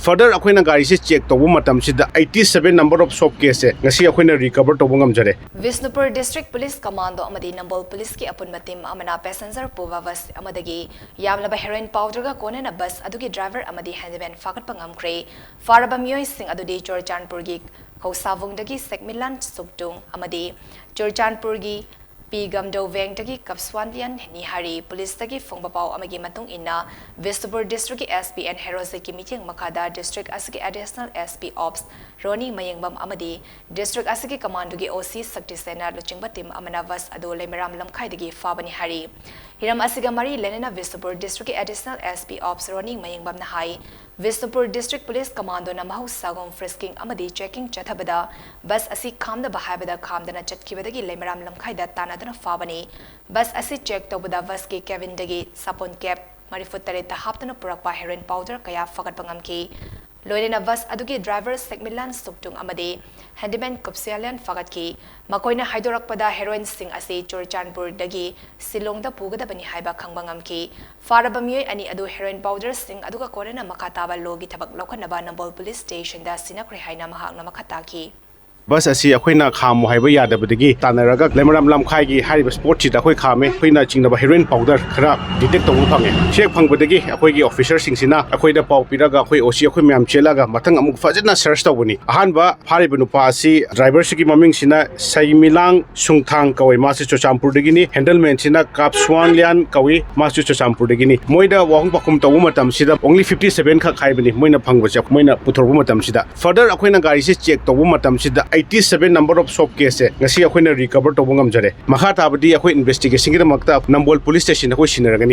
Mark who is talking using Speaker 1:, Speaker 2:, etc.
Speaker 1: Further akoina gari se check tawbu matam sida 87 number of soap case ngasi akoina recover tawbu ngamjare.
Speaker 2: Bishnupur District Police Commando amadi Nambol Police ki apunba team amana passenger puba bus amadagi yamlaba heroin powder ga konnana bus adugi driver amadi Handyman phagatpa ngamkhre faraba miyoi sing adudi Churchanpur gi Kausavungdagi Sekmilan Suktung amadi Churchanpur gi Pigamdo Vengdagi Kapswanlian Nihari Police Tagi Fongbapau amagi matung inna Bishnupur District SP and Heroseki meeting Makada District Asiki Additional SP Ops Roni Mayangbam amadi District Asiki Commando gi OC Sakti Sena Luchingba team amana vas ado lemeram lamkhaidagi fabani hari Hiram asiga mari lenena Bishnupur District Additional SP Ops Roni Mayangbam nahai Bishnupur District Police Commando na mahu sagom frisking amadi checking chathabada bus asi khamda bahabada khamdana chatkibadagi lemeram lamkhaida tanadana fabani bus asi check tobada bus ki cabin dagi sapon cap marifutare ta haptana purakpa heroin powder kaya phagatpa ngamki loinena bus adugi driver Sekmilan Suktung amadi Handyman Kupsialian phagatki makoina haidorakpada heroin sing asi Churchanpur dagi Silongda pugadabani haiba khangba ngamki faraba miyoi ani adu heroin powder sing aduga korena makataba logi thabak lokhanaba Nambol Police Station da sinakre haina mahakna makataki
Speaker 1: Bus asi akoina khamu haiba yadabadagi tanaraga lemeram lamkhai gi hariba sport chi da khoi khame khoina chingnaba heroin powder khara detect tawbu phange check phangbadagi akoi gi officer singsina akoi da paw piraga akoi OC akoi myam chelaga mathang amuk fajana search tawbuni ahanba phariba nupa asi driver sigi maming sina Saimilang Sungthang kawai masi Churchanpur dagi ni handleman sina Kapswanlian kawai masi Churchanpur dagi ni moida wahung pakum tawbu matam sida only 57 kha khaibani moina phangbacha moina puthorbu matam sida further akoina gari se check tawbu matam sida 87 number of soap case ngasi akoina recover tawbu ngamjare makha tabadi akoi investigation gi makta Nambol Police Station akoi sinaragani